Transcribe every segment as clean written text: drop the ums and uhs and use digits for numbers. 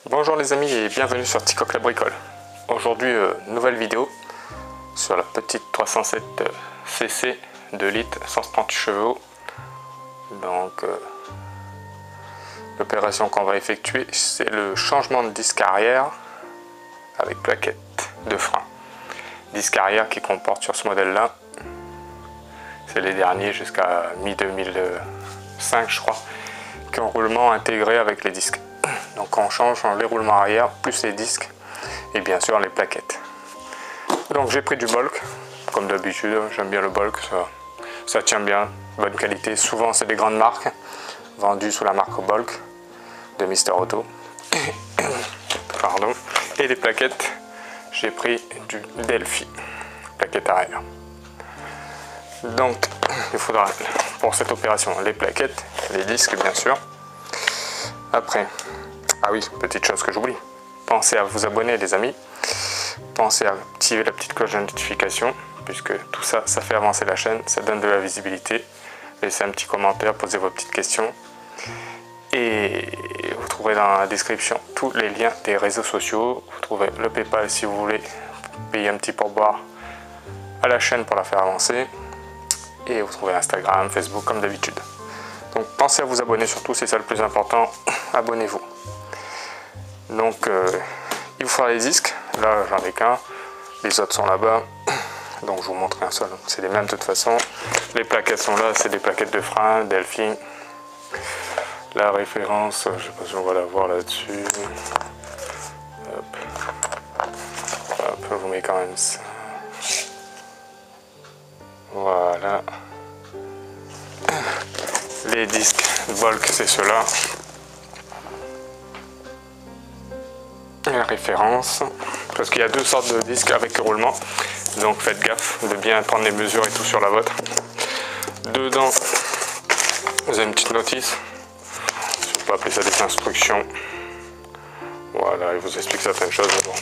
Bonjour les amis et bienvenue sur Ticoc la bricole. Aujourd'hui, nouvelle vidéo sur la petite 307 cc 2 litres 138 chevaux. Donc l'opération qu'on va effectuer, c'est le changement de disque arrière avec plaquette de frein. Disque arrière qui comporte sur ce modèle là, c'est les derniers jusqu'à mi-2005 je crois, qui ont roulement intégré avec les disques. Donc on change les roulements arrière, plus les disques et bien sûr les plaquettes. Donc j'ai pris du Bolk, comme d'habitude, j'aime bien le Bolk, ça tient bien, bonne qualité. Souvent c'est des grandes marques, vendues sous la marque Bolk de Mister Auto. Pardon. Et les plaquettes, j'ai pris du Delphi, plaquette arrière. Donc il faudra pour cette opération les plaquettes, les disques bien sûr. Après, ah oui, petite chose que j'oublie, pensez à vous abonner les amis, pensez à activer la petite cloche de notification, puisque tout ça, ça fait avancer la chaîne, ça donne de la visibilité. Laissez un petit commentaire, posez vos petites questions. Et vous trouverez dans la description tous les liens des réseaux sociaux. Vous trouvez le PayPal si vous voulez payer un petit pourboire à la chaîne pour la faire avancer. Et vous trouvez Instagram, Facebook comme d'habitude. Donc pensez à vous abonner surtout, c'est ça le plus important, abonnez-vous. Donc il vous faudra les disques, là j'en ai qu'un, les autres sont là-bas, donc je vous montre un seul, c'est les mêmes de toute façon. Les plaquettes sont là, c'est des plaquettes de frein, Delphi. La référence, je ne sais pas si on va la voir là-dessus. Hop. Hop, je vous mets quand même ça. Voilà. Les disques Bolk, c'est ceux-là. La référence, parce qu'il y a deux sortes de disques avec roulement, donc faites gaffe de bien prendre les mesures et tout sur la vôtre. Dedans, vous avez une petite notice, je peux appeler ça des instructions. Voilà, il vous explique certaines choses, mais bon,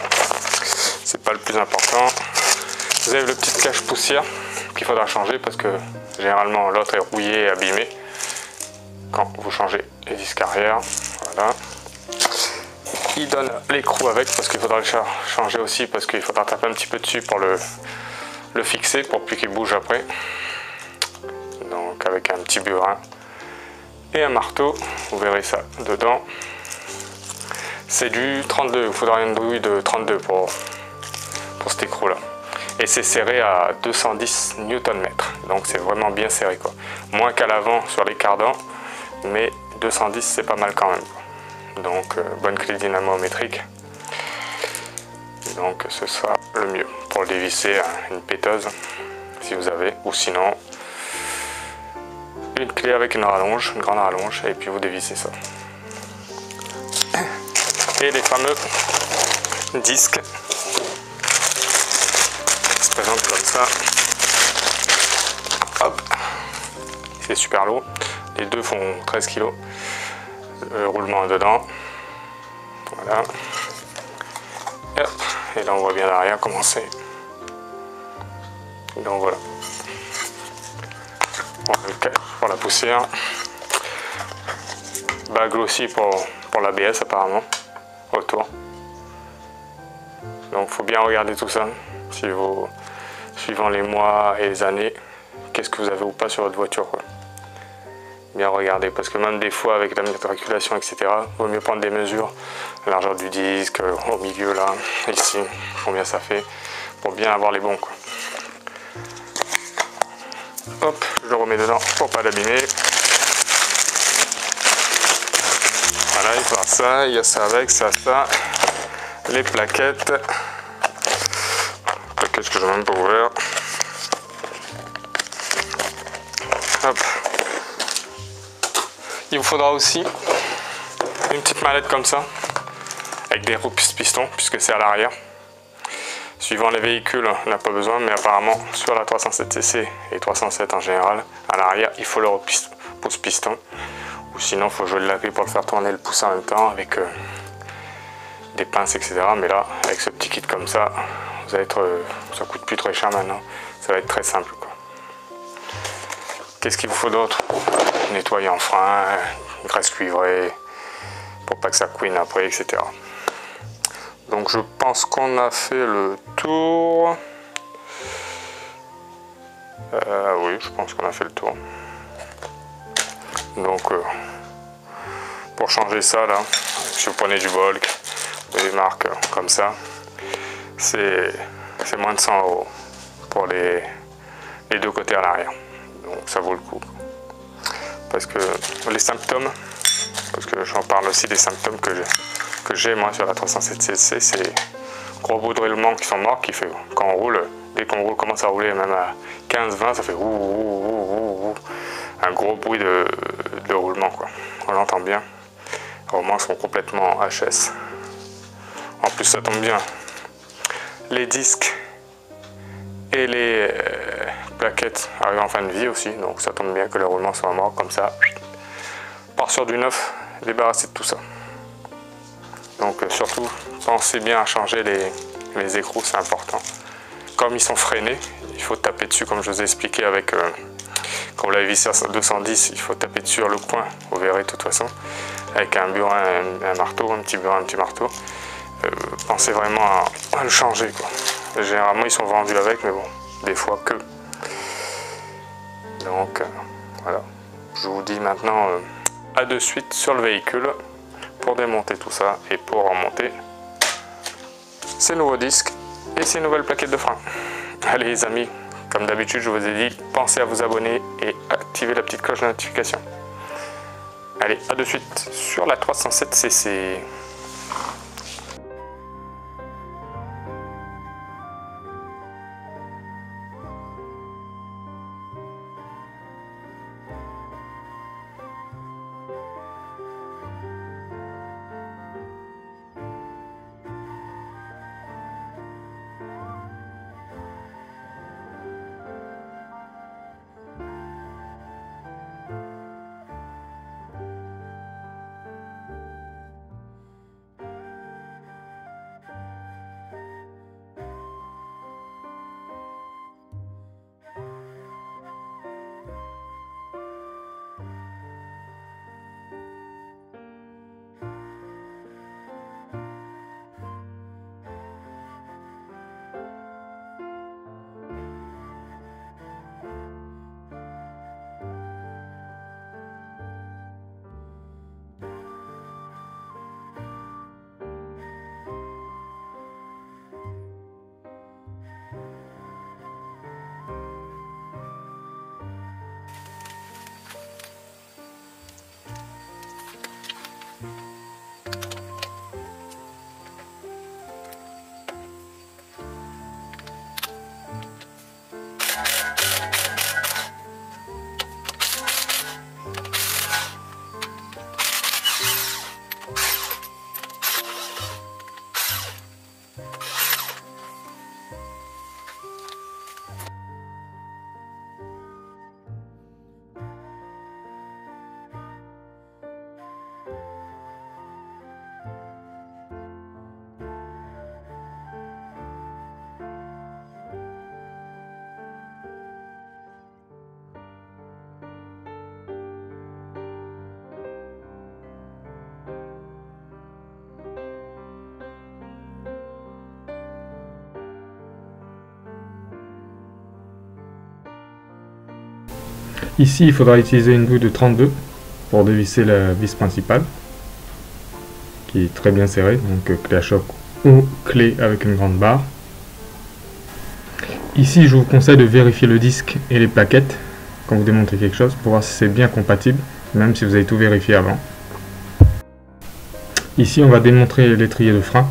c'est pas le plus important. Vous avez le petit cache poussière qu'il faudra changer parce que généralement l'autre est rouillé et abîmé quand vous changez les disques arrière. Voilà. Il donne l'écrou avec parce qu'il faudra le changer aussi parce qu'il faudra taper un petit peu dessus pour le fixer pour plus qu'il bouge après. Donc avec un petit burin et un marteau, vous verrez ça dedans. C'est du 32, il faudra une douille de 32 pour cet écrou là. Et c'est serré à 210 Nm, donc c'est vraiment bien serré quoi. Moins qu'à l'avant sur les cardans, mais 210 c'est pas mal quand même. Donc bonne clé dynamométrique. Donc ce sera le mieux pour le dévisser à une péteuse si vous avez, ou sinon une clé avec une rallonge, une grande rallonge, et puis vous dévissez ça. Et les fameux disques se présentent comme ça. Hop, c'est super lourd. Les deux font 13 kg. Le roulement dedans. Voilà. Et, hop. Et là on voit bien derrière comment c'est. Donc voilà. Pour la poussière. Bague aussi pour l'ABS apparemment. Autour. Donc faut bien regarder tout ça. Si vous, suivant les mois et les années, qu'est-ce que vous avez ou pas sur votre voiture quoi. Bien regarder parce que même des fois avec la matriculation etc, il vaut mieux prendre des mesures, la largeur du disque, au milieu là, ici, combien ça fait, pour bien avoir les bons quoi. Hop, je le remets dedans pour pas l'abîmer. Voilà, il faut ça, il y a ça avec, ça, les plaquettes que je n'ai même pas ouvert. Hop. Il vous faudra aussi une petite mallette comme ça, avec des roues pistons, puisque c'est à l'arrière. Suivant les véhicules, on n'a pas besoin, mais apparemment sur la 307cc et 307 en général, à l'arrière, il faut le pouce-piston. Ou sinon, il faut jouer de la clé pour le faire tourner le pouce en même temps, avec des pinces, etc. Mais là, avec ce petit kit comme ça, vous allez être, ça coûte plus très cher maintenant, ça va être très simple quoi. Qu'est-ce qu'il vous faut d'autre? Nettoyer en frein, graisse cuivrée, pour pas que ça couine après, etc. Donc je pense qu'on a fait le tour. Oui, je pense qu'on a fait le tour. Donc pour changer ça là, si vous prenez du Volk, des marques comme ça, c'est moins de 100 € pour les deux côtés à l'arrière. Donc ça vaut le coup. Parce que les symptômes, parce que j'en parle aussi des symptômes que j'ai moi sur la 307cc, c'est gros bout de roulement qui sont morts, qui fait quand on roule, dès qu'on roule, commence à rouler même à 15-20, ça fait un gros bruit de roulement quoi. On l'entend bien. Les roulements sont complètement HS. En plus ça tombe bien. Les disques et les plaquettes arrivent en fin de vie aussi, donc ça tombe bien que les roulements soient morts comme ça. Part sur du neuf, débarrasser de tout ça. Donc surtout, pensez bien à changer les écrous, c'est important. Comme ils sont freinés, il faut taper dessus, comme je vous ai expliqué avec, quand vous l'avez vissé à 210, il faut taper dessus sur le coin, vous verrez de toute façon, avec un burin, un marteau, un petit burin, un petit marteau. Pensez vraiment à le changer quoi. Généralement ils sont vendus avec, mais bon, des fois que. Donc voilà, je vous dis maintenant à de suite sur le véhicule pour démonter tout ça et pour remonter ces nouveaux disques et ces nouvelles plaquettes de frein. Allez les amis, comme d'habitude je vous ai dit, pensez à vous abonner et activer la petite cloche de notification. Allez, à de suite sur la 307cc. Ici, il faudra utiliser une douille de 32 pour dévisser la vis principale, qui est très bien serrée, donc clé à choc ou clé avec une grande barre. Ici, je vous conseille de vérifier le disque et les plaquettes quand vous démontez quelque chose, pour voir si c'est bien compatible, même si vous avez tout vérifié avant. Ici, on va démontrer l'étrier de frein,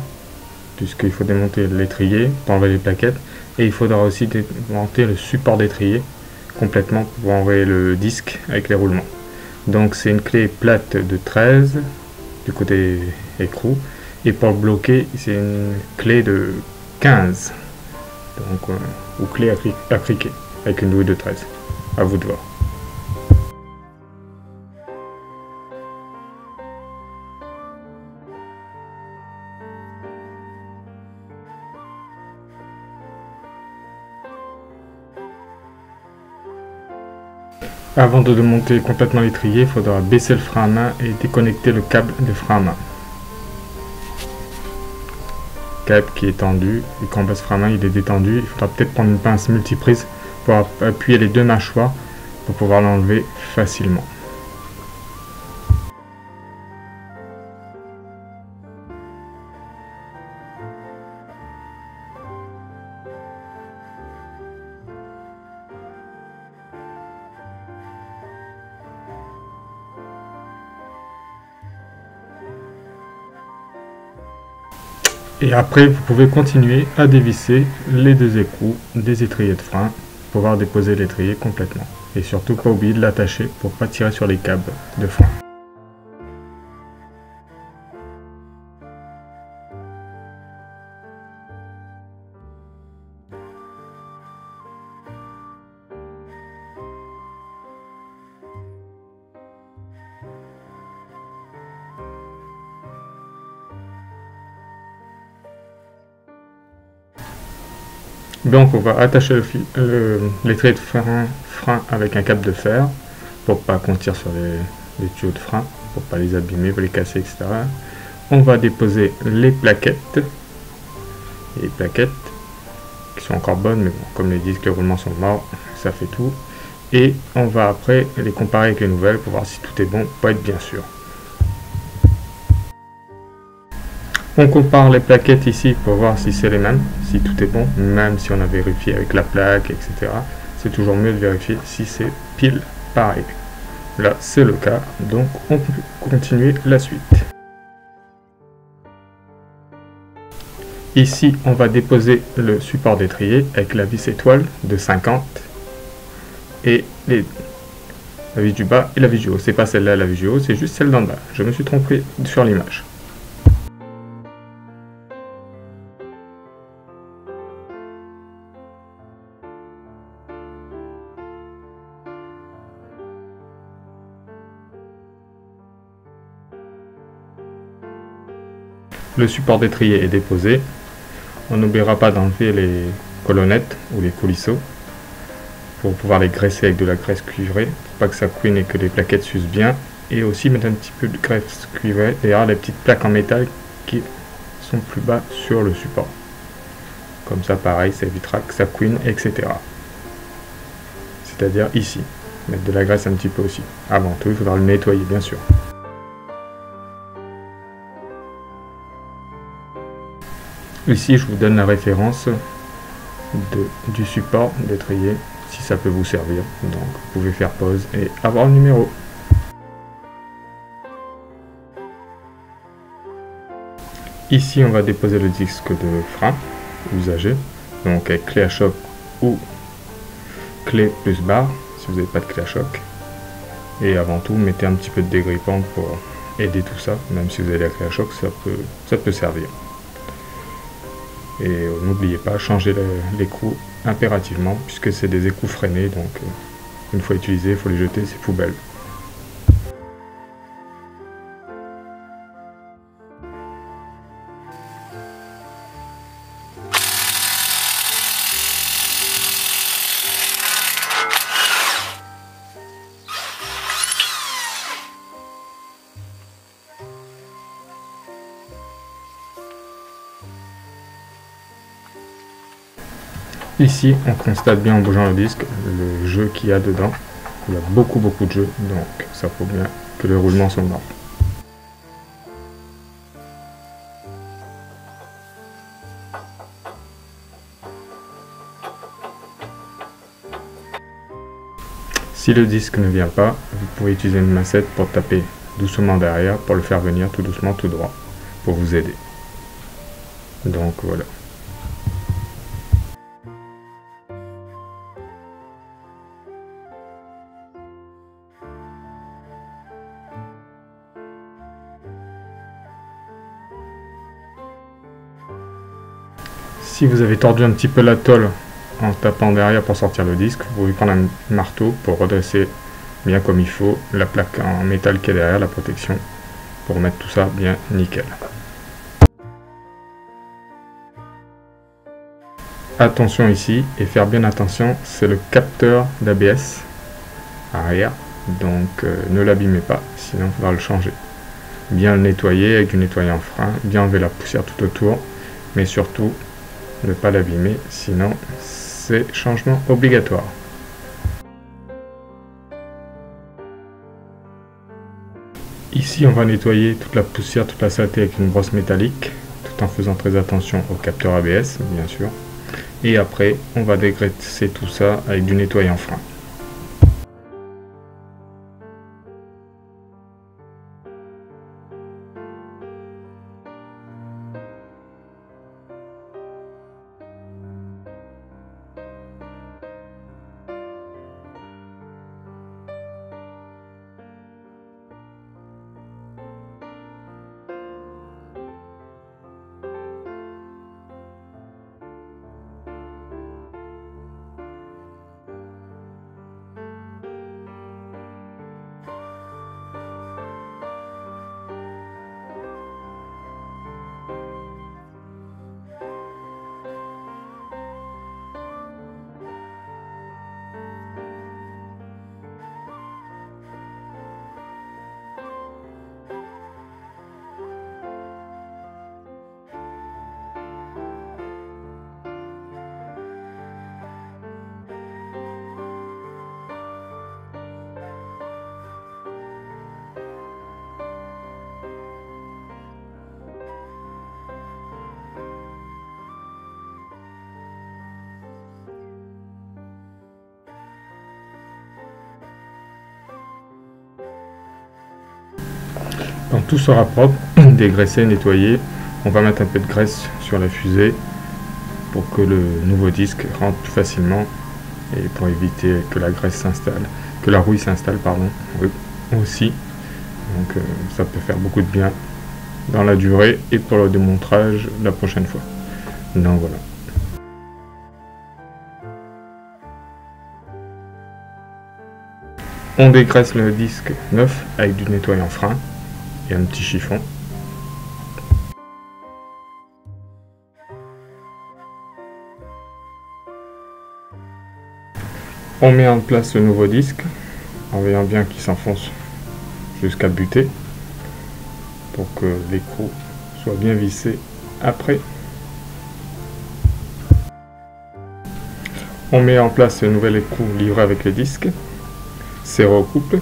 puisqu'il faut démonter l'étrier pour enlever les plaquettes, et il faudra aussi démonter le support d'étrier complètement pour enlever le disque avec les roulements. Donc c'est une clé plate de 13 du côté écrou, et pour le bloquer c'est une clé de 15, donc ou clé à criquet avec une douille de 13. À vous de voir. Avant de démonter complètement l'étrier, il faudra baisser le frein à main et déconnecter le câble de frein à main. câble qui est tendu et quand base frein à main il est détendu, il faudra peut-être prendre une pince multiprise pour appuyer les deux mâchoires pour pouvoir l'enlever facilement. Et après, vous pouvez continuer à dévisser les deux écrous des étriers de frein pour pouvoir déposer l'étrier complètement. Et surtout, pas oublier de l'attacher pour pas tirer sur les câbles de frein. Donc on va attacher l'étrier de frein avec un câble de fer pour pas qu'on tire sur les tuyaux de frein, pour pas les abîmer, pas les casser, etc. On va déposer les plaquettes qui sont encore bonnes, mais bon, comme les disques, les roulements sont morts, ça fait tout. Et on va après les comparer avec les nouvelles pour voir si tout est bon, pour être bien sûr. On compare les plaquettes ici pour voir si c'est les mêmes, si tout est bon, même si on a vérifié avec la plaque, etc. C'est toujours mieux de vérifier si c'est pile pareil. Là, c'est le cas, donc on peut continuer la suite. Ici, on va déposer le support d'étrier avec la vis étoile de 50 et la vis du bas et la vis du haut. C'est pas celle-là la vis du haut, c'est juste celle d'en bas. Je me suis trompé sur l'image. Le support d'étrier est déposé. On n'oubliera pas d'enlever les colonnettes ou les coulisseaux pour pouvoir les graisser avec de la graisse cuivrée, pour pas que ça couine et que les plaquettes s'usent bien. Et aussi mettre un petit peu de graisse cuivrée derrière les petites plaques en métal qui sont plus bas sur le support. Comme ça, pareil, ça évitera que ça couine, etc. C'est-à-dire ici. Mettre de la graisse un petit peu aussi. Avant tout, il faudra le nettoyer, bien sûr. Ici, je vous donne la référence du support d'étrier, si ça peut vous servir. Donc, vous pouvez faire pause et avoir le numéro. Ici, on va déposer le disque de frein usagé, donc avec clé à choc ou clé plus barre, si vous n'avez pas de clé à choc. Et avant tout, mettez un petit peu de dégrippant pour aider tout ça, même si vous avez la clé à choc, ça peut servir. Et n'oubliez pas, changer l'écrou impérativement, puisque c'est des écrous freinés, donc une fois utilisés, il faut les jeter, c'est poubelle. Ici, on constate bien en bougeant le disque le jeu qu'il y a dedans. Il y a beaucoup de jeu, donc ça prouve bien que les roulements sont morts. Si le disque ne vient pas, vous pouvez utiliser une massette pour taper doucement derrière, pour le faire venir tout doucement, tout droit, pour vous aider. Donc voilà. Si vous avez tordu un petit peu la tôle en tapant derrière pour sortir le disque, vous pouvez prendre un marteau pour redresser bien comme il faut la plaque en métal qui est derrière, la protection, pour remettre tout ça bien nickel. Attention ici, et faire bien attention, c'est le capteur d'ABS arrière, donc ne l'abîmez pas, sinon il faudra le changer. Bien le nettoyer avec du nettoyant frein, bien enlever la poussière tout autour, mais surtout ne pas l'abîmer, sinon c'est changement obligatoire. Ici on va nettoyer toute la poussière, toute la saleté avec une brosse métallique, tout en faisant très attention au capteur ABS bien sûr. Et après on va dégraisser tout ça avec du nettoyant frein. Quand tout sera propre, dégraissé, nettoyé, on va mettre un peu de graisse sur la fusée pour que le nouveau disque rentre plus facilement et pour éviter que la graisse s'installe, que la rouille s'installe, pardon, oui, aussi. Donc ça peut faire beaucoup de bien dans la durée et pour le démontrage la prochaine fois. Donc voilà. On dégraisse le disque neuf avec du nettoyant frein et un petit chiffon. On met en place le nouveau disque en veillant bien qu'il s'enfonce jusqu'à buter pour que l'écrou soit bien vissé après. On met en place le nouvel écrou livré avec les disques, serré au couple.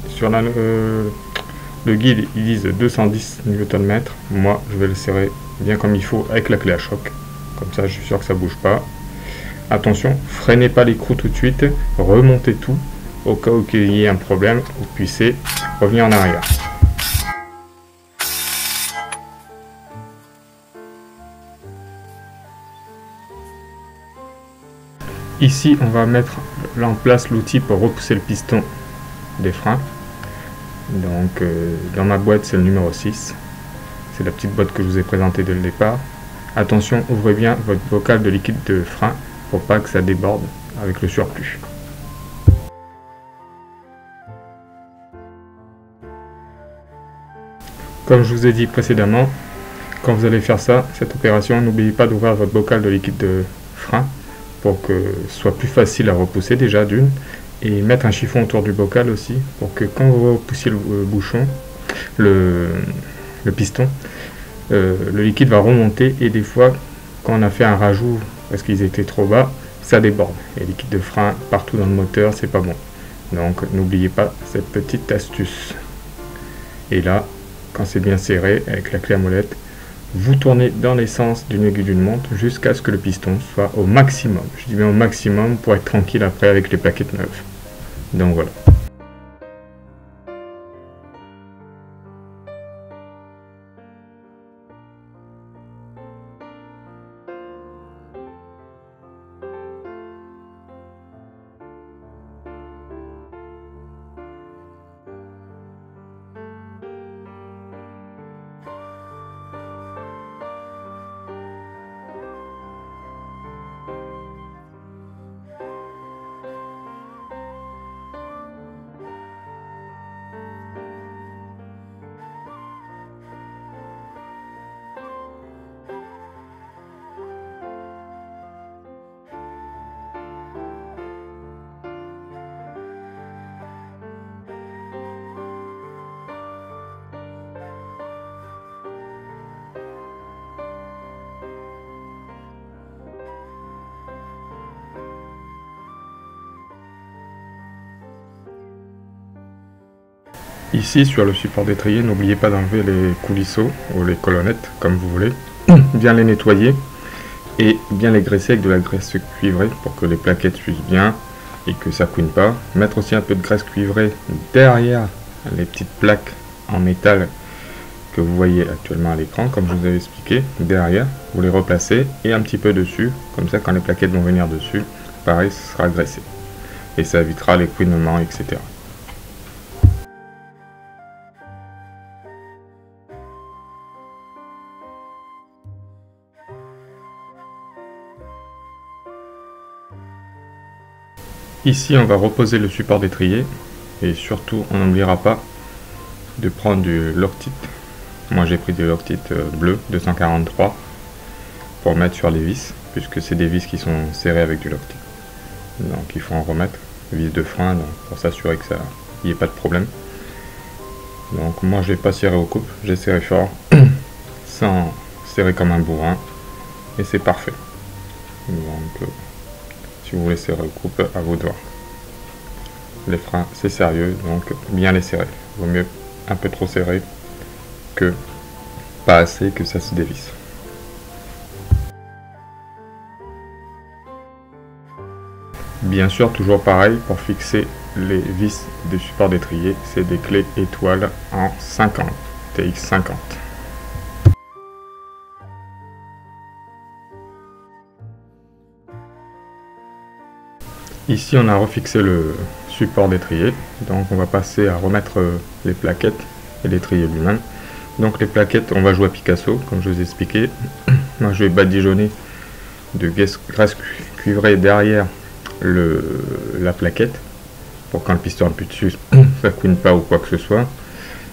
Sur le guide, ils disent 210 Nm. Moi, je vais le serrer bien comme il faut avec la clé à choc. Comme ça, je suis sûr que ça ne bouge pas. Attention, freinez pas l'écrou tout de suite. Remontez tout au cas où il y ait un problème. Vous puissiez revenir en arrière. Ici, on va mettre en place l'outil pour repousser le piston des freins. Donc dans ma boîte c'est le numéro 6, c'est la petite boîte que je vous ai présentée dès le départ. Attention, ouvrez bien votre bocal de liquide de frein pour pas que ça déborde avec le surplus. Comme je vous ai dit précédemment, quand vous allez faire ça, cette opération, n'oubliez pas d'ouvrir votre bocal de liquide de frein pour que ce soit plus facile à repousser déjà d'une. Et mettre un chiffon autour du bocal aussi pour que quand vous repoussiez le bouchon, le piston, le liquide va remonter et des fois quand on a fait un rajout parce qu'ils étaient trop bas, ça déborde. Et liquide de frein partout dans le moteur, c'est pas bon. Donc n'oubliez pas cette petite astuce. Et là, quand c'est bien serré avec la clé à molette, vous tournez dans les sens d'une aiguille d'une montre jusqu'à ce que le piston soit au maximum. Je dis bien au maximum pour être tranquille après avec les plaquettes neuves. Donc voilà. Ici sur le support d'étrier, n'oubliez pas d'enlever les coulisseaux ou les colonnettes comme vous voulez, bien les nettoyer et bien les graisser avec de la graisse cuivrée pour que les plaquettes s'usent bien et que ça couine pas. Mettre aussi un peu de graisse cuivrée derrière les petites plaques en métal que vous voyez actuellement à l'écran, comme je vous avais expliqué. Derrière, vous les replacez et un petit peu dessus, comme ça quand les plaquettes vont venir dessus, pareil, ce sera graissé et ça évitera les couinements, etc. Ici, on va reposer le support d'étrier et surtout, on n'oubliera pas de prendre du Loctite. Moi, j'ai pris du Loctite bleu 243 pour mettre sur les vis, puisque c'est des vis qui sont serrées avec du Loctite. Donc, il faut en remettre, vis de frein, donc, pour s'assurer que ça n'y ait pas de problème. Donc, moi, je n'ai pas serré aux coupes, j'ai serré fort, sans serrer comme un bourrin, et c'est parfait. Donc, si vous voulez serrer aux coupes, à vos doigts. Les freins, c'est sérieux, donc bien les serrer. Vaut mieux un peu trop serré que pas assez que ça se dévisse. Bien sûr, toujours pareil, pour fixer les vis du support d'étrier, c'est des clés étoiles en 50, TX50. Ici, on a refixé le support d'étrier, donc on va passer à remettre les plaquettes et l'étrier lui-même. Donc les plaquettes, on va jouer à Picasso, comme je vous ai expliqué. Moi, je vais badigeonner de graisse cuivrée derrière la plaquette, pour quand le piston appuie dessus, ça couine pas ou quoi que ce soit.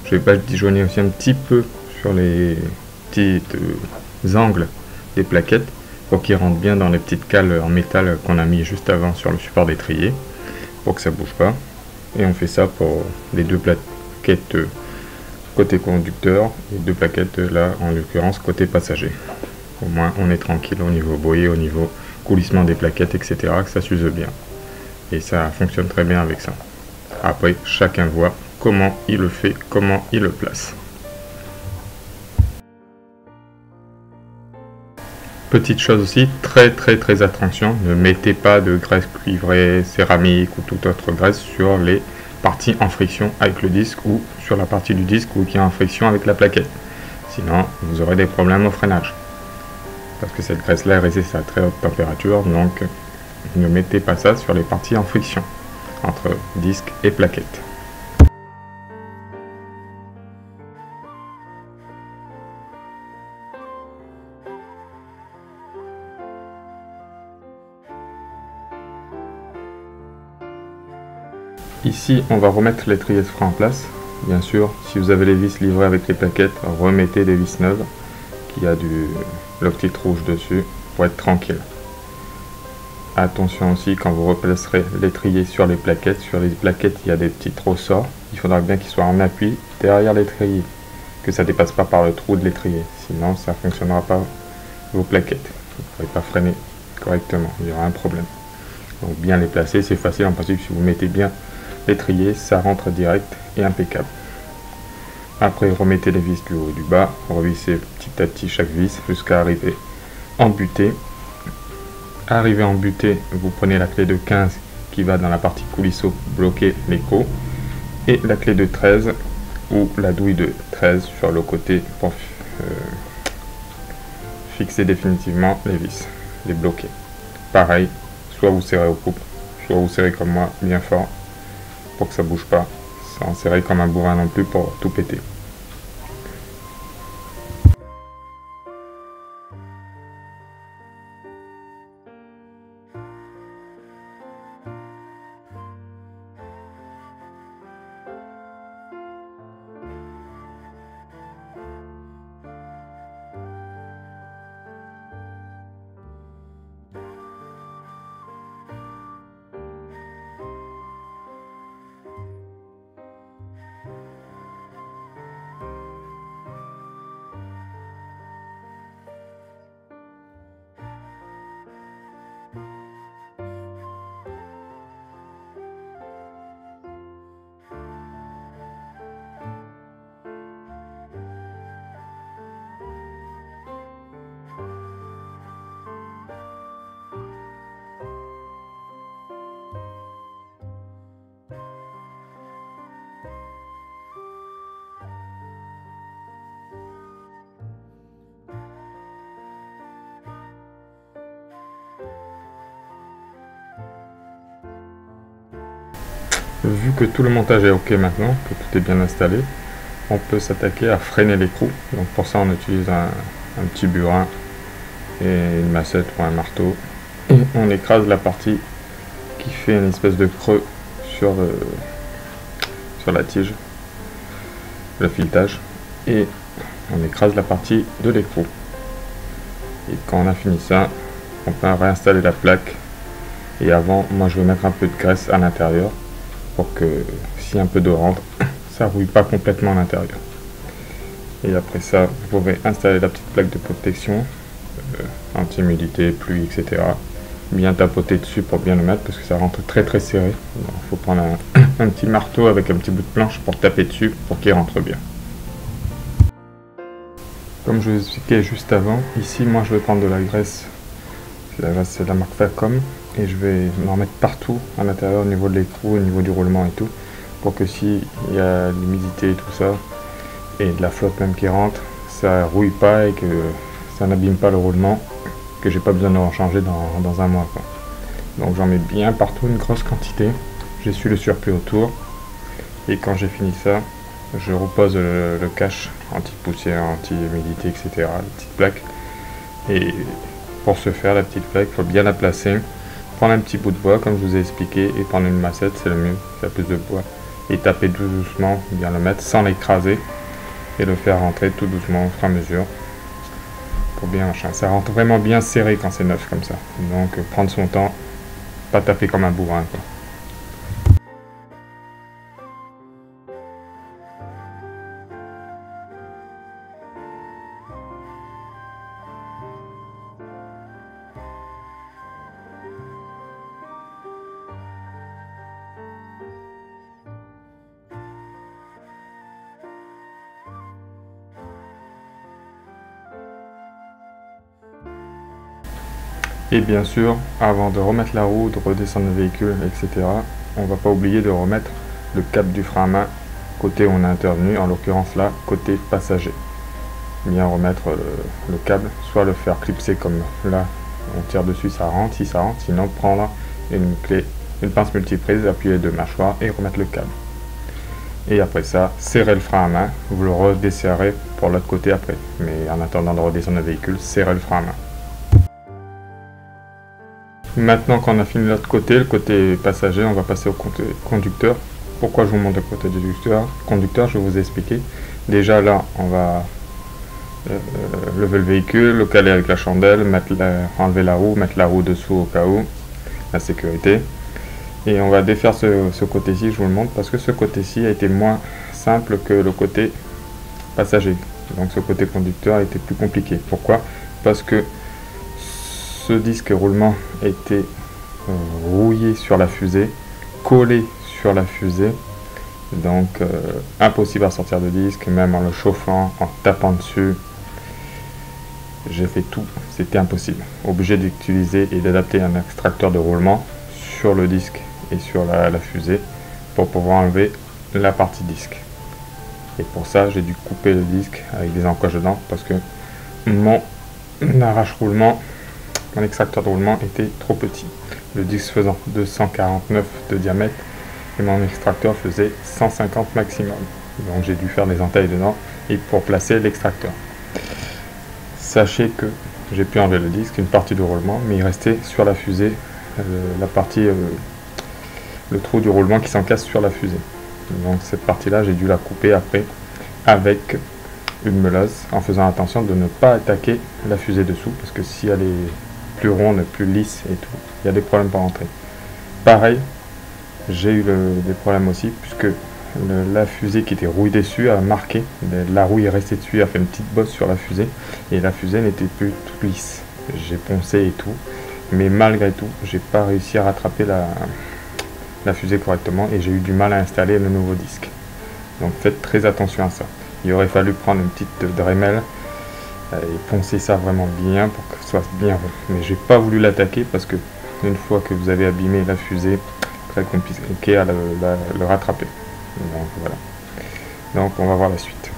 Je vais badigeonner aussi un petit peu sur les petits angles des plaquettes, pour qu'ils rentrent bien dans les petites cales en métal qu'on a mis juste avant sur le support d'étrier, pour que ça bouge pas. Et on fait ça pour les deux plaquettes côté conducteur et deux plaquettes là en l'occurrence côté passager. Au moins on est tranquille au niveau bruit, au niveau coulissement des plaquettes, etc. que ça s'use bien. Et ça fonctionne très bien avec ça. Après, chacun voit comment il le fait, comment il le place. Petite chose aussi, très attention, ne mettez pas de graisse cuivrée, céramique ou toute autre graisse sur les parties en friction avec le disque ou sur la partie du disque ou qui est en friction avec la plaquette. Sinon, vous aurez des problèmes au freinage. Parce que cette graisse-là est résiste à très haute température, donc ne mettez pas ça sur les parties en friction entre disque et plaquette. Ici, on va remettre l'étrier de frein en place. Bien sûr, si vous avez les vis livrées avec les plaquettes, remettez des vis neuves qui a du Loctite rouge dessus pour être tranquille. Attention aussi quand vous replacerez l'étrier sur les plaquettes. Sur les plaquettes, il y a des petits ressorts. Il faudra bien qu'ils soient en appui derrière l'étrier, que ça ne dépasse pas par le trou de l'étrier. Sinon, ça ne fonctionnera pas vos plaquettes. Vous ne pourrez pas freiner correctement. Il y aura un problème. Donc bien les placer, c'est facile. En principe, si vous mettez bien l'étrier, ça rentre direct et impeccable. Après, remettez les vis du haut et du bas, revissez petit à petit chaque vis jusqu'à arriver en butée. Arrivé en butée, vous prenez la clé de 15 qui va dans la partie coulisseau bloquer l'écho et la clé de 13 ou la douille de 13 sur le côté pour fixer définitivement les vis, les bloquer. Pareil, soit vous serrez aux coupes, soit vous serrez comme moi bien fort pour que ça bouge pas, sans serrer comme un bourrin non plus pour tout péter. Vu que tout le montage est ok maintenant, que tout est bien installé, on peut s'attaquer à freiner l'écrou. Donc pour ça on utilise un petit burin et une massette ou un marteau. Et on écrase la partie qui fait une espèce de creux sur la tige, le filetage. Et on écrase la partie de l'écrou. Et quand on a fini ça, on peut réinstaller la plaque. Et avant, moi je vais mettre un peu de graisse à l'intérieur pour que si un peu d'eau rentre, ça rouille pas complètement à l'intérieur. Et après ça, vous pouvez installer la petite plaque de protection, anti-humidité, pluie, etc. Bien tapoter dessus pour bien le mettre parce que ça rentre très très serré. Il faut prendre un petit marteau avec un petit bout de planche pour taper dessus pour qu'il rentre bien. Comme je vous expliquais juste avant, ici moi je vais prendre de la graisse. La graisse c'est de la marque Facom et je vais en mettre partout à l'intérieur au niveau de l'écrou, au niveau du roulement et tout, pour que s'il y a l'humidité et tout ça, et de la flotte même qui rentre, ça rouille pas et que ça n'abîme pas le roulement, que j'ai pas besoin de le changer dans un mois, quoi. Donc j'en mets bien partout une grosse quantité, j'essuie le surplus autour, et quand j'ai fini ça, je repose le cache anti-poussière, anti-humidité, etc., la petite plaque. Et pour ce faire, la petite plaque, il faut bien la placer, prendre un petit bout de bois comme je vous ai expliqué, et prendre une massette, c'est le mieux, il y a plus de bois, et taper tout doucement, bien le mettre sans l'écraser, et le faire rentrer tout doucement au fur et à mesure, pour bien machin. Ça rentre vraiment bien serré quand c'est neuf comme ça, donc prendre son temps, pas taper comme un bourrin, quoi. Et bien sûr, avant de remettre la roue, de redescendre le véhicule, etc., on va pas oublier de remettre le câble du frein à main côté où on a intervenu, en l'occurrence là, côté passager. Bien remettre le câble, soit le faire clipser comme là, on tire dessus, ça rentre, si ça rentre, sinon prendre une clé, une pince multiprise, appuyer les deux mâchoires et remettre le câble. Et après ça, serrer le frein à main, vous le redesserrez pour l'autre côté après. Mais en attendant de redescendre le véhicule, serrez le frein à main. Maintenant qu'on a fini l'autre côté, le côté passager, on va passer au côté conducteur. Pourquoi je vous montre le côté du conducteur, je vais vous expliquer. Déjà là, on va lever le véhicule, le caler avec la chandelle, enlever la roue, mettre la roue dessous au cas où, la sécurité. Et on va défaire ce côté-ci, je vous le montre, parce que ce côté-ci a été moins simple que le côté passager. Donc ce côté conducteur a été plus compliqué. Pourquoi? Parce que ce disque roulement était rouillé sur la fusée, collé sur la fusée, donc impossible à sortir de disque, même en le chauffant, en tapant dessus. J'ai fait tout, c'était impossible. Obligé d'utiliser et d'adapter un extracteur de roulement sur le disque et sur la fusée pour pouvoir enlever la partie disque. Et pour ça, j'ai dû couper le disque avec des encoches dedans parce que mon arrache-roulement, mon extracteur de roulement était trop petit. Le disque faisant 249 de diamètre et mon extracteur faisait 150 maximum. Donc j'ai dû faire des entailles dedans et pour placer l'extracteur. Sachez que j'ai pu enlever le disque, une partie du roulement, mais il restait sur la fusée, la partie, le trou du roulement qui s'encasse sur la fusée. Donc cette partie-là, j'ai dû la couper après avec une meuleuse, en faisant attention de ne pas attaquer la fusée dessous, parce que si elle est plus ronde, plus lisse et tout, il y a des problèmes pour rentrer. Pareil, j'ai eu des problèmes aussi, puisque la fusée qui était rouillée dessus a marqué, la rouille est restée dessus, a fait une petite bosse sur la fusée, et la fusée n'était plus toute lisse. J'ai poncé et tout, mais malgré tout, j'ai pas réussi à rattraper la fusée correctement, et j'ai eu du mal à installer le nouveau disque. Donc faites très attention à ça. Il aurait fallu prendre une petite Dremel et poncer ça vraiment bien pour que ce soit bien rond. Mais j'ai pas voulu l'attaquer parce que une fois que vous avez abîmé la fusée, très compliqué à le rattraper. Donc voilà. Donc on va voir la suite.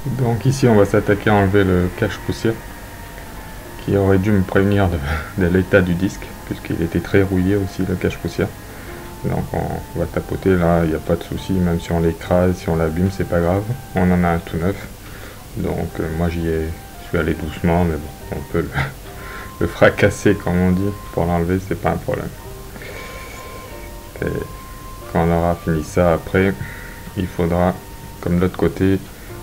Donc ici on va s'attaquer à enlever le cache-poussière qui aurait dû me prévenir de l'état du disque, puisqu'il était très rouillé aussi le cache-poussière. Donc on va tapoter là, il n'y a pas de souci, même si on l'écrase, si on l'abîme, c'est pas grave. On en a un tout neuf. Donc moi je suis allé doucement, mais bon, on peut le fracasser comme on dit. Pour l'enlever, c'est pas un problème. Et quand on aura fini ça après, il faudra, comme de l'autre côté,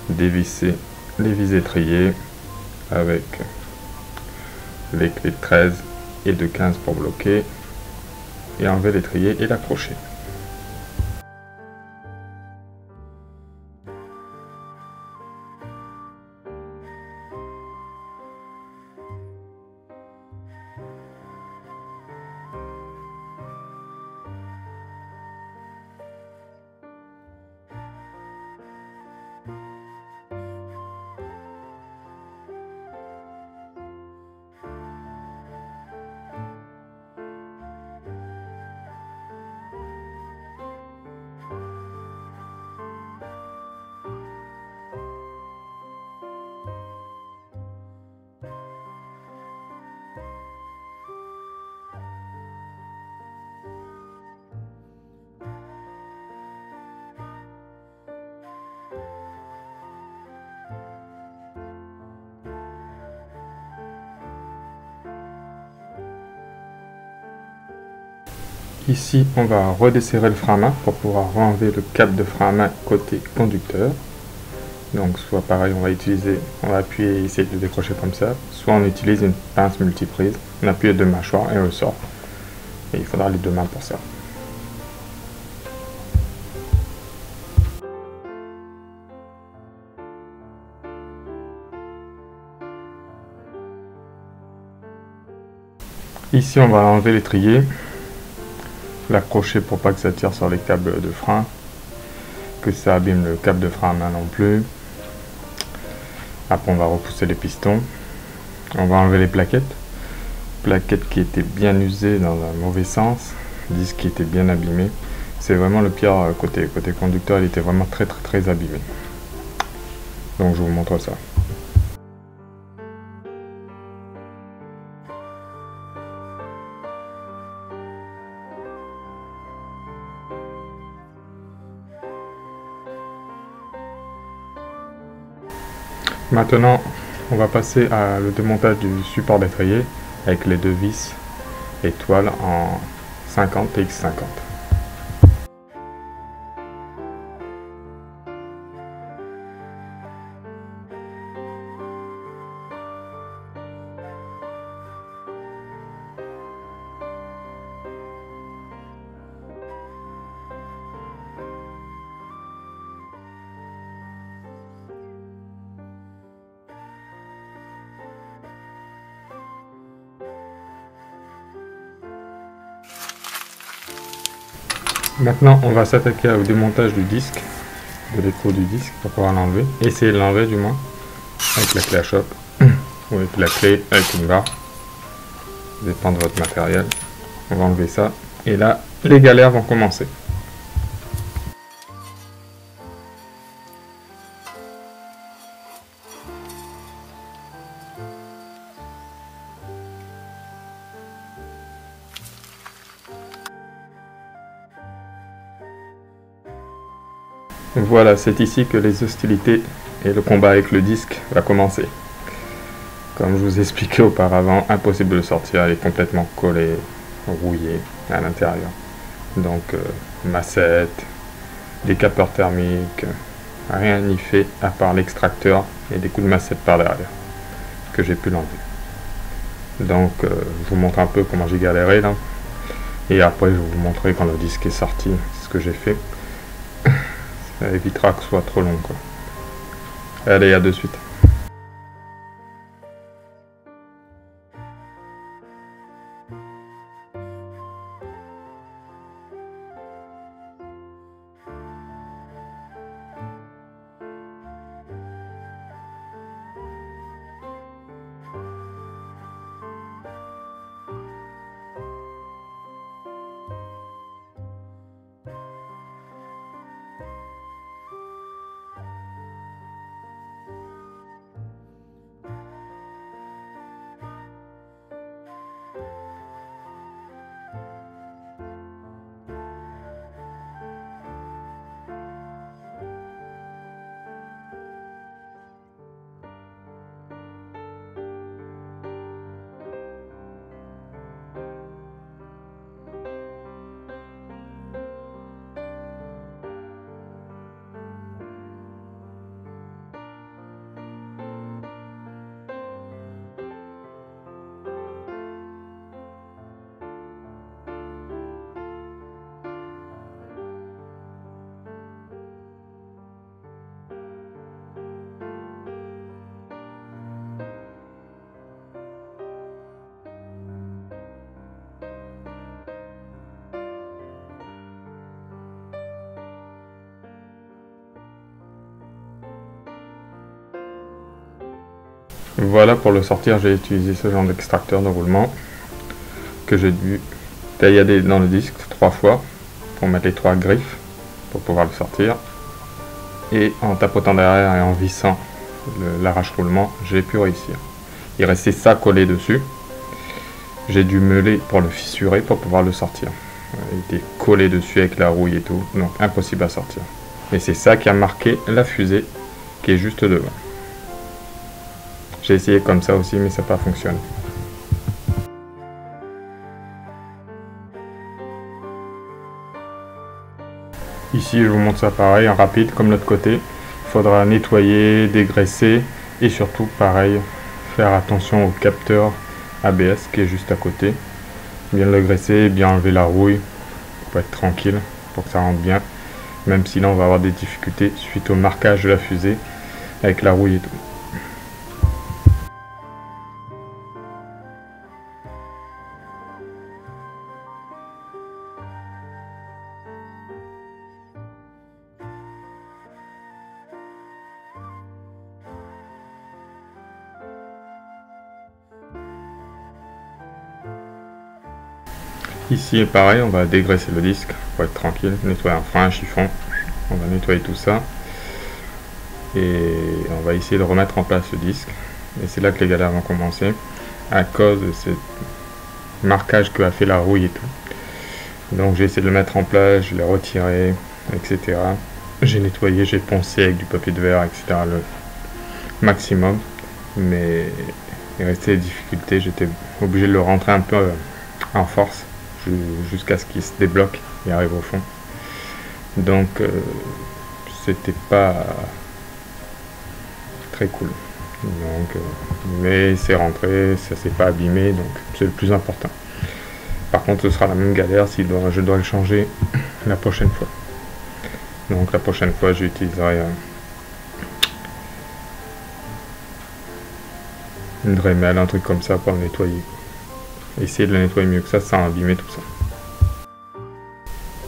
dévisser les vis étriers avec les clés de 13 et de 15 pour bloquer et enlever l'étrier et l'accrocher. Ici, on va redesserrer le frein à main pour pouvoir enlever le câble de frein à main côté conducteur. Donc soit pareil, on va appuyer et essayer de le décrocher comme ça, soit on utilise une pince multiprise, on appuie les deux mâchoires et on le sort. Et il faudra les deux mains pour ça. Ici, on va enlever l'étrier, l'accrocher pour pas que ça tire sur les câbles de frein, que ça abîme le câble de frein à main non plus. Après on va repousser les pistons, on va enlever les plaquettes qui étaient bien usées dans un mauvais sens, disque qui était bien abîmé. C'est vraiment le pire côté conducteur, il était vraiment très abîmé. Donc je vous montre ça. Maintenant, on va passer à le démontage du support d'étrier avec les deux vis étoiles en 50 x 50. Maintenant, on va s'attaquer au démontage du disque, de l'écrou du disque, pour pouvoir l'enlever. Essayer de l'enlever du moins, avec la clé à choc, ou avec la clé, avec une barre. Ça dépend de votre matériel. On va enlever ça, et là, les galères vont commencer. Voilà, c'est ici que les hostilités et le combat avec le disque va commencer. Comme je vous expliquais auparavant, impossible de le sortir, il est complètement collé, rouillé à l'intérieur. Donc massette, décapeur thermique, rien n'y fait à part l'extracteur et des coups de massette par derrière que j'ai pu l'enlever. Donc je vous montre un peu comment j'ai galéré là. Et après je vais vous montrer quand le disque est sorti, ce que j'ai fait. Ça évitera que ce soit trop long quoi. Allez, à de suite. Voilà, pour le sortir, j'ai utilisé ce genre d'extracteur de roulement que j'ai dû taillader dans le disque 3 fois pour mettre les 3 griffes pour pouvoir le sortir. Et en tapotant derrière et en vissant l'arrache-roulement, j'ai pu réussir. Il restait ça collé dessus. J'ai dû meuler pour le fissurer pour pouvoir le sortir. Il était collé dessus avec la rouille et tout, donc impossible à sortir. Et c'est ça qui a marqué la fusée qui est juste devant. J'ai essayé comme ça aussi, mais ça n'a pas fonctionné. Ici, je vous montre ça pareil, en rapide, comme l'autre côté. Il faudra nettoyer, dégraisser et surtout, pareil, faire attention au capteur ABS qui est juste à côté. Bien le graisser, bien enlever la rouille pour être tranquille, pour que ça rentre bien. Même si là, on va avoir des difficultés suite au marquage de la fusée avec la rouille et tout. Ici est pareil, on va dégraisser le disque pour être tranquille, nettoyer un frein, un chiffon, on va nettoyer tout ça et on va essayer de remettre en place le disque. Et c'est là que les galères vont commencer à cause de ce marquage que a fait la rouille et tout. Donc j'ai essayé de le mettre en place, je l'ai retiré, etc. J'ai nettoyé, j'ai poncé avec du papier de verre, etc. le maximum, mais il restait des difficultés, j'étais obligé de le rentrer un peu en force jusqu'à ce qu'il se débloque et arrive au fond. Donc c'était pas très cool. Donc, mais c'est rentré, ça s'est pas abîmé, donc c'est le plus important. Par contre, ce sera la même galère si je dois le changer la prochaine fois. Donc la prochaine fois, j'utiliserai une Dremel, un truc comme ça pour le nettoyer. Essayer de le nettoyer mieux que ça sans abîmer tout ça.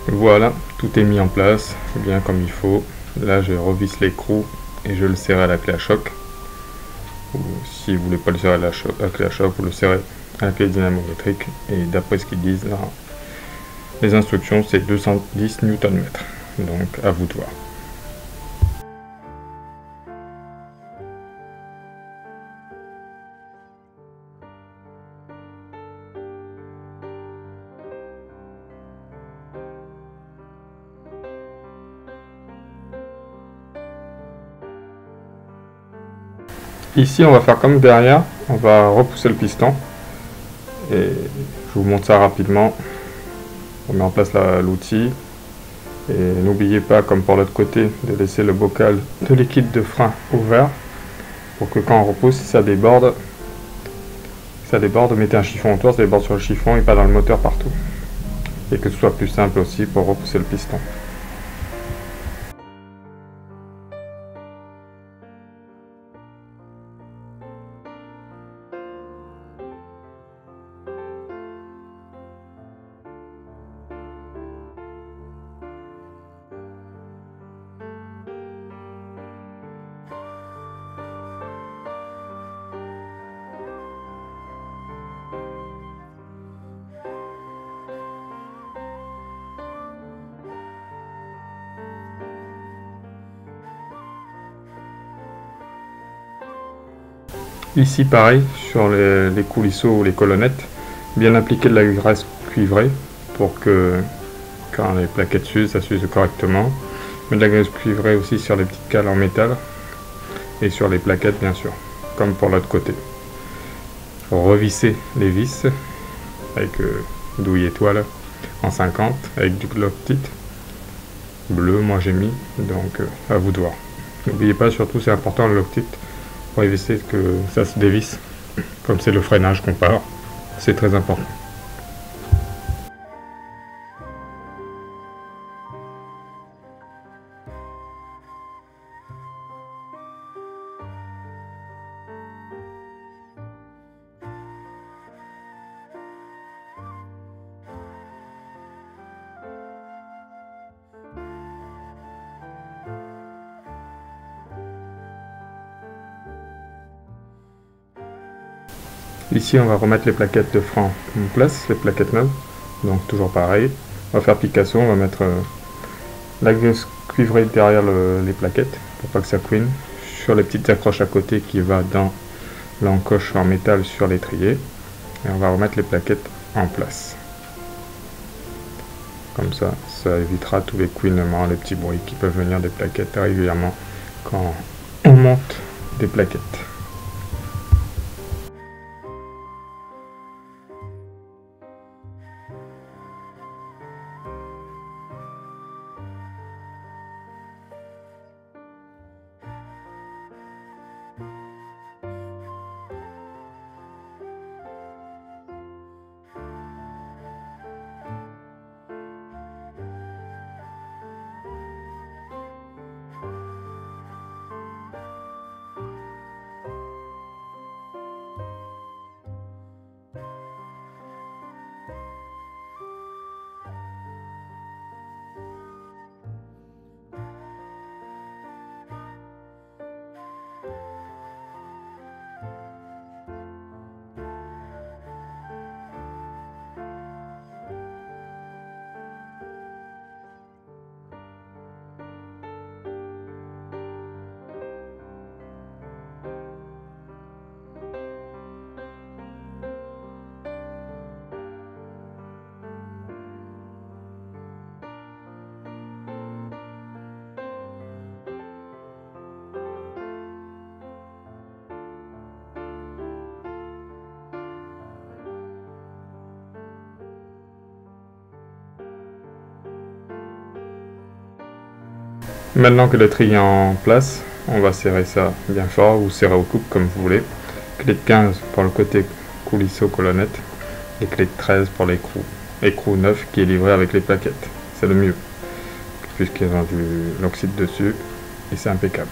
Voilà, tout est mis en place, bien comme il faut. Là, je revisse l'écrou et je le serre à la clé à choc. Ou si vous voulez pas le serrer à la clé à choc, vous le serrez à la clé dynamométrique. Et d'après ce qu'ils disent là, les instructions, c'est 210 Nm. Donc, à vous de voir. Ici, on va faire comme derrière, on va repousser le piston. Et je vous montre ça rapidement. On met en place l'outil. Et n'oubliez pas, comme pour l'autre côté, de laisser le bocal de liquide de frein ouvert pour que quand on repousse, si ça déborde, mettez un chiffon autour, ça déborde sur le chiffon et pas dans le moteur partout. Et que ce soit plus simple aussi pour repousser le piston. Ici pareil, sur les coulisseaux ou les colonnettes, bien appliquer de la graisse cuivrée pour que quand les plaquettes s'usent, ça s'use correctement. Mais de la graisse cuivrée aussi sur les petites cales en métal et sur les plaquettes bien sûr, comme pour l'autre côté. Revisser les vis avec douille étoile en 50 avec du Loctite bleu, moi j'ai mis, donc à vous de voir. N'oubliez pas, surtout c'est important le Loctite pour éviter que ça se dévisse, comme c'est le freinage qu'on part, c'est très important. Ici on va remettre les plaquettes de frein en place, les plaquettes neuves, donc toujours pareil. On va faire Picasso, on va mettre la graisse cuivrée derrière les plaquettes pour pas que ça couine, sur les petites accroches à côté qui va dans l'encoche en métal sur l'étrier, et on va remettre les plaquettes en place. Comme ça évitera tous les couinements, les petits bruits qui peuvent venir des plaquettes régulièrement quand on monte des plaquettes. Maintenant que l'étrier est en place, on va serrer ça bien fort ou serrer au coude comme vous voulez. Clé de 15 pour le côté coulisseau colonnette et clé de 13 pour l'écrou neuf qui est livré avec les plaquettes. C'est le mieux puisqu'ils ont de l'oxyde dessus et c'est impeccable.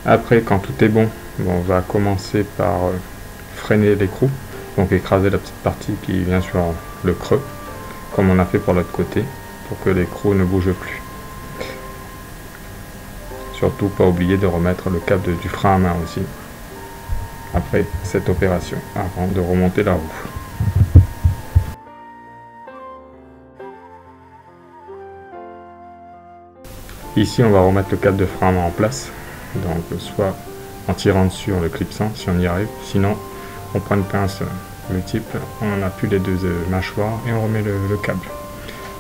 Après, quand tout est bon, on va commencer par freiner l'écrou, donc écraser la petite partie qui vient sur le creux comme on a fait pour l'autre côté pour que l'écrou ne bouge plus. Surtout pas oublier de remettre le câble du frein à main aussi, après cette opération, avant de remonter la roue. Ici on va remettre le câble de frein à main en place, donc soit en tirant dessus en le clipsant si on y arrive, sinon on prend une pince multiple, on appuie les deux mâchoires et on remet le câble.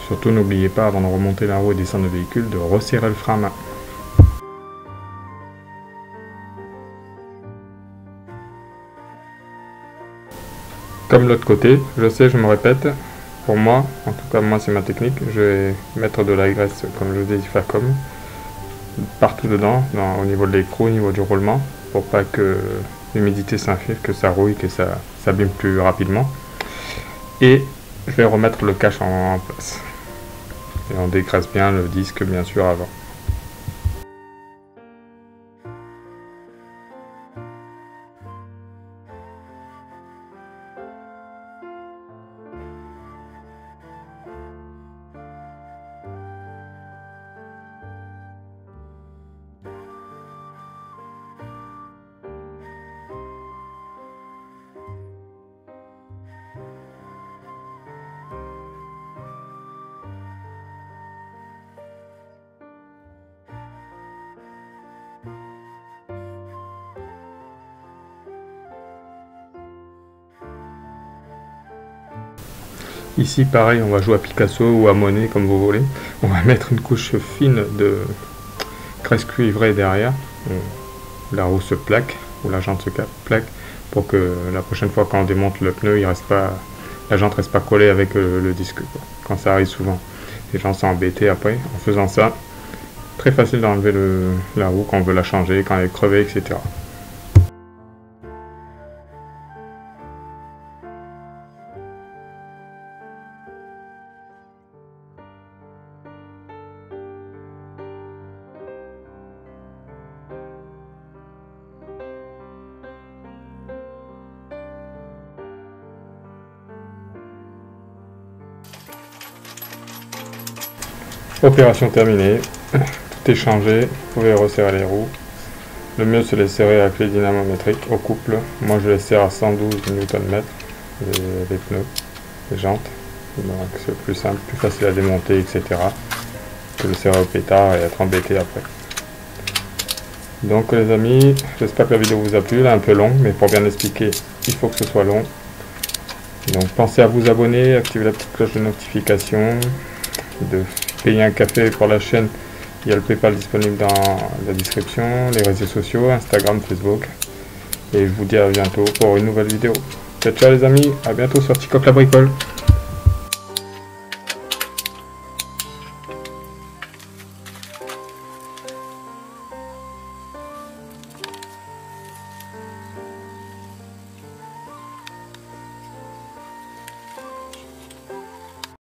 Surtout n'oubliez pas avant de remonter la roue et descendre le véhicule de resserrer le frein à main. Comme l'autre côté, je sais, je me répète, pour moi, en tout cas moi c'est ma technique, je vais mettre de la graisse, comme je vous ai dit, faire comme, partout dedans, au niveau de l'écrou, au niveau du roulement, pour pas que l'humidité s'infiltre, que ça rouille, que ça s'abîme plus rapidement. Et je vais remettre le cache en place. Et on dégraisse bien le disque bien sûr avant. Ici pareil, on va jouer à Picasso ou à Monet comme vous voulez. On va mettre une couche fine de graisse cuivrée derrière. La roue se plaque ou la jante se plaque pour que la prochaine fois quand on démonte le pneu, la jante reste pas collée avec le disque, quoi. Quand ça arrive souvent, les gens sont embêtés après. En faisant ça, très facile d'enlever la roue quand on veut la changer, quand elle est crevée, etc. Opération terminée, tout est changé, vous pouvez resserrer les roues. Le mieux c'est de les serrer à clé dynamométrique au couple. Moi je les serre à 112 Nm, les pneus, les jantes. Donc c'est plus simple, plus facile à démonter, etc. que de serrer au pétard et être embêté après. Donc les amis, j'espère que la vidéo vous a plu. Elle est un peu longue, mais pour bien expliquer, il faut que ce soit long. Donc pensez à vous abonner, activer la petite cloche de notification, de payer un café pour la chaîne. Il y a le PayPal disponible dans la description, les réseaux sociaux, Instagram, Facebook. Et je vous dis à bientôt pour une nouvelle vidéo. Ciao ciao les amis, à bientôt sur TikTok la bricole.